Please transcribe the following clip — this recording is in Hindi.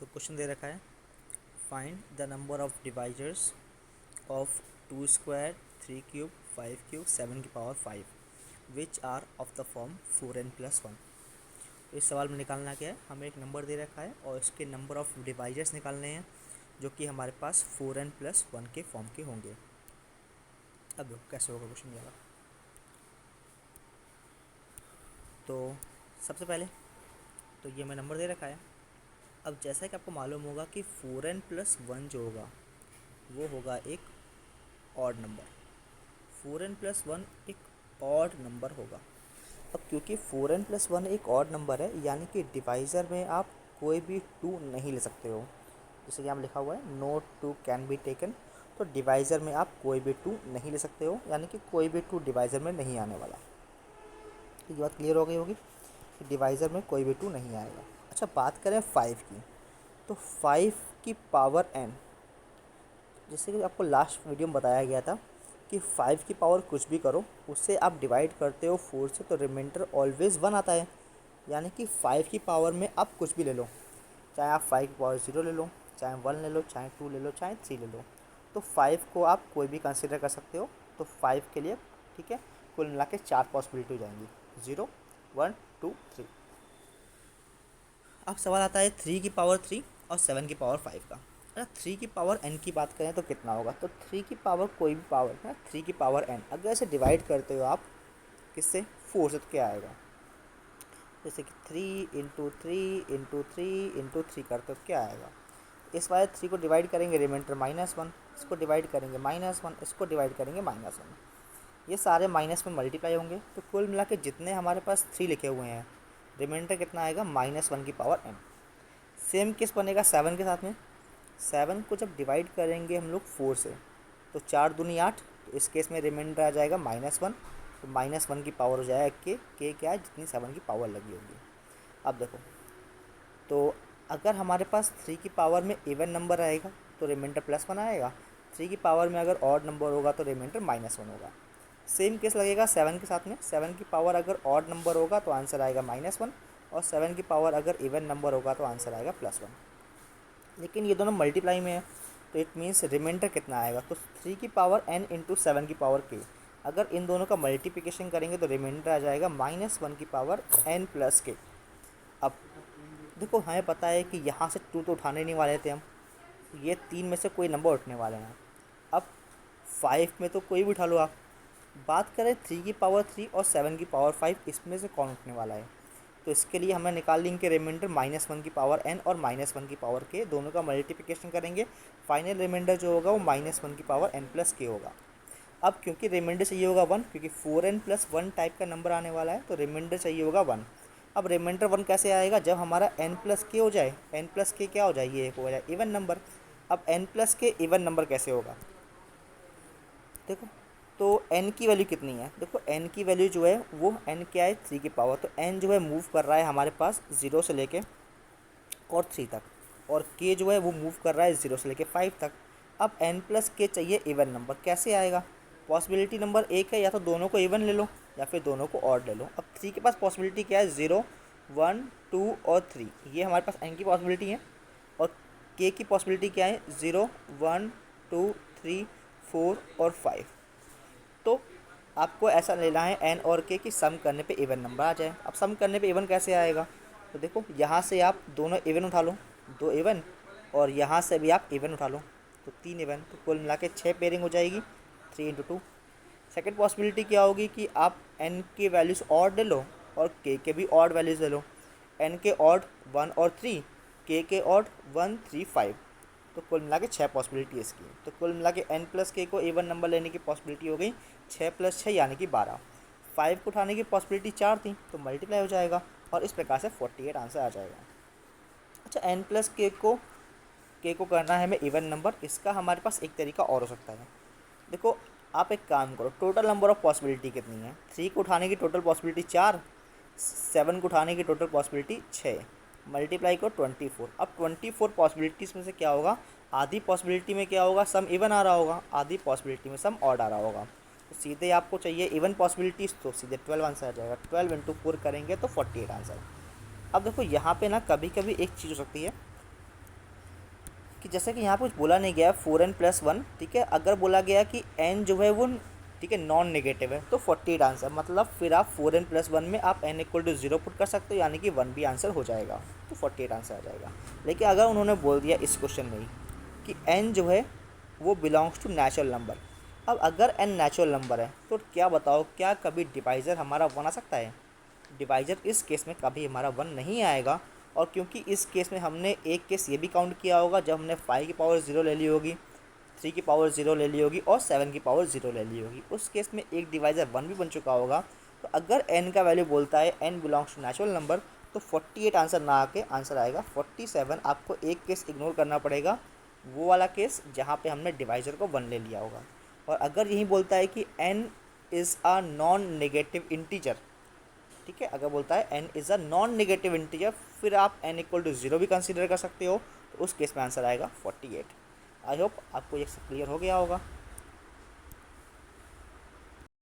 तो क्वेश्चन दे रखा है, find the number of divisors of 2 square 3 cube 5 cube 7 की power 5 which are of the form 4n+1। इस सवाल में निकालना क्या है, हमें एक नंबर दे रखा है और इसके नंबर ऑफ डिवाइजर्स निकालने हैं जो कि हमारे पास 4n+1 के फॉर्म के होंगे। अब देखो कैसे होगा क्वेश्चन वाला। तो सबसे पहले तो ये हमें नंबर दे रखा है। अब जैसा कि आपको मालूम होगा कि 4n+1 जो होगा वो होगा एक ऑड नंबर। 4n+1 एक ऑड नंबर होगा। अब क्योंकि 4n+1 एक ऑड नंबर है, यानी कि डिवाइज़र में आप कोई भी 2 नहीं ले सकते हो। जैसे यहाँ लिखा हुआ है नो 2 कैन बी टेकन, तो डिवाइज़र में आप कोई भी 2 नहीं ले सकते हो, यानी कि कोई भी 2 डिवाइज़र में नहीं आने वाला। तो ये बात क्लियर हो गई होगी कि डिवाइज़र में कोई भी 2 नहीं आएगा। अच्छा, बात करें 5 की, तो 5 की पावर n, जैसे कि आपको लास्ट वीडियो में बताया गया था कि 5 की पावर कुछ भी करो उससे आप डिवाइड करते हो 4 से, तो रिमाइंडर ऑलवेज़ 1 आता है। यानी कि 5 की पावर में आप कुछ भी ले लो, चाहे आप 5 की पावर 0 ले लो, चाहे 1 ले लो, चाहे 2 ले लो, चाहे 3 ले लो, तो 5 को आप कोई भी कंसिडर कर सकते हो। तो 5 के लिए ठीक है, कुल मिला के 4 पॉसिबिलिटी हो जाएंगी, 0 1 2 3। अब सवाल आता है 3 की पावर 3 और 7 की पावर 5 का। अगर 3 की पावर n की बात करें तो कितना होगा, तो 3 की पावर कोई भी पावर है, 3 की पावर n अगर इसे डिवाइड करते हो आप किससे, 4 से, तो क्या आएगा, जैसे कि 3 × 3 × 3 × 3 करते हो क्या आएगा। इस वाले 3 को डिवाइड करेंगे रिमाइंडर -1, इसको डिवाइड करेंगे -1, इसको डिवाइड करेंगे -1, ये सारे माइनस में मल्टीप्लाई होंगे। तो कुल मिला के जितने हमारे पास 3 लिखे हुए हैं, रिमाइंडर कितना आएगा, -1 की पावर n। सेम केस बनेगा 7 के साथ में। 7 को जब डिवाइड करेंगे हम लोग 4 से, तो 4 दूनी 8, तो इस केस में रिमाइंडर आ जाएगा -1, तो -1 की पावर हो जाएगा के क्या है, जितनी 7 की पावर लगी होगी। अब देखो, तो अगर हमारे पास 3 की पावर में इवन नंबर आएगा तो रिमाइंडर +1 आएगा, 3 की पावर में अगर ऑड नंबर होगा तो रिमाइंडर -1 होगा। सेम केस लगेगा 7 के साथ में। 7 की पावर अगर ऑड नंबर होगा तो आंसर आएगा -1, और 7 की पावर अगर इवन नंबर होगा तो आंसर आएगा +1। लेकिन ये दोनों मल्टीप्लाई में है, तो इट मीन्स रिमाइंडर कितना आएगा, तो 3 की पावर n इंटू 7 की पावर k, अगर इन दोनों का मल्टीप्लिकेशन करेंगे तो रिमाइंडर आ जाएगा -1 की पावर n + k। अब देखो, हमें पता है कि यहाँ से 2 तो उठाने नहीं वाले थे हम, ये 3 में से कोई नंबर उठने वाले हैं। अब 5 में तो कोई भी उठा लो आप। बात करें 3 की पावर 3 और 7 की पावर 5, इसमें से कौन उठने वाला है, तो इसके लिए हमें निकाल लेंगे रिमाइंडर -1 की पावर n और -1 की पावर k, दोनों का मल्टीप्लिकेशन करेंगे। फाइनल रिमाइंडर जो होगा वो -1 की पावर n + k होगा। अब क्योंकि रिमाइंडर चाहिए होगा 1, क्योंकि 4n+1 टाइप का नंबर आने वाला है, तो रिमाइंडर चाहिए होगा 1। अब रिमाइंडर 1 कैसे आएगा, जब हमारा n + k हो जाए, n + k क्या हो जाए, ये एक हो जाए इवन नंबर। अब n + k इवन नंबर कैसे होगा, देखो, तो n की वैल्यू कितनी है, देखो n की वैल्यू जो है वो n क्या है, 3 की पावर, तो n जो है मूव कर रहा है हमारे पास 0 से लेके और 3 तक, और k जो है वो मूव कर रहा है 0 से लेके 5 तक। अब n + k चाहिए इवन नंबर, कैसे आएगा, पॉसिबिलिटी नंबर एक है, या तो दोनों को इवन ले लो या फिर दोनों को ऑड ले लो। अब 3 के पास पॉसिबिलिटी क्या है, 0 1 2 और 3, ये हमारे पास n की पॉसिबिलिटी है, और k की पॉसिबिलिटी क्या है, 0 1 2 3 4 और 5। तो आपको ऐसा लेना है n और k की सम करने पे इवन नंबर आ जाए। अब सम करने पे इवन कैसे आएगा, तो देखो यहाँ से आप दोनों इवन उठा लो, 2 इवन, और यहाँ से भी आप इवन उठा लो, तो 3 इवन, तो कुल मिला के 6 पेयरिंग हो जाएगी, 3 × 2। सेकेंड पॉसिबिलिटी क्या होगी कि आप n के वैल्यूज़ ऑड ले लो और k के भी ऑड वैल्यूज़ ले लो। n के ऑड 1 और 3, k के ऑड 1 3 5, तो कुल मिला के 6 पॉसिबिलिटी है इसकी। तो कुल मिला के n + k को इवन नंबर लेने की पॉसिबिलिटी हो गई 6 + 6 यानी कि 12। 5 को उठाने की पॉसिबिलिटी 4 थी, तो मल्टीप्लाई हो जाएगा, और इस प्रकार से 48 आंसर आ जाएगा। अच्छा, n + k को करना है हमें इवन नंबर, इसका हमारे पास एक तरीका और हो सकता है। देखो, आप एक काम करो, टोटल नंबर ऑफ पॉसिबिलिटी कितनी है, 3 को उठाने की टोटल पॉसिबिलिटी 4, 7 को उठाने की टोटल पॉसिबिलिटी 6, मल्टीप्लाई को 24। अब 24 पॉसिबिलिटीज़ में से क्या होगा, आधी पॉसिबिलिटी में क्या होगा, सम इवन आ रहा होगा, आधी पॉसिबिलिटी में सम ऑड आ रहा होगा। तो सीधे आपको चाहिए इवन पॉसिबिलिटीज़, तो सीधे 12 आंसर आ जाएगा, 12 × 4 करेंगे तो 48 आंसर। अब देखो यहाँ पे ना कभी कभी एक चीज़ हो सकती है, कि जैसे कि यहाँ कुछ बोला नहीं गया 4n+1, ठीक है। अगर बोला गया कि n जो है वो, ठीक है, नॉन नेगेटिव है तो 48 आंसर, मतलब फिर आप 4n+1 में आप n=0 पुट कर सकते हो, यानी कि 1 भी आंसर हो जाएगा, तो 48 आंसर आ जाएगा। लेकिन अगर उन्होंने बोल दिया इस क्वेश्चन में ही कि n जो है वो बिलोंग्स टू नेचुरल नंबर, अब अगर n नेचुरल नंबर है तो क्या बताओ, क्या कभी डिवाइज़र हमारा 1 आ सकता है? डिवाइज़र इस केस में कभी हमारा 1 नहीं आएगा। और क्योंकि इस केस में हमने एक केस ये भी काउंट किया होगा जब हमने 5 की पावर 0 ले ली होगी, 3 की पावर 0 ले ली होगी और 7 की पावर 0 ले ली होगी, उस केस में एक डिवाइज़र 1 भी बन चुका होगा। तो अगर n का वैल्यू बोलता है n belongs to natural number, तो 48 आंसर ना आके आंसर आएगा 47। आपको एक केस इग्नोर करना पड़ेगा, वो वाला केस जहाँ पे हमने डिवाइज़र को 1 ले लिया होगा। और अगर यही बोलता है कि n is a non negative integer, ठीक है, अगर बोलता है n is a non negative integer, फिर आप n=0 भी कंसीडर कर सकते हो, तो उस केस में आंसर आएगा 48। आई होप आपको ये क्लियर हो गया होगा।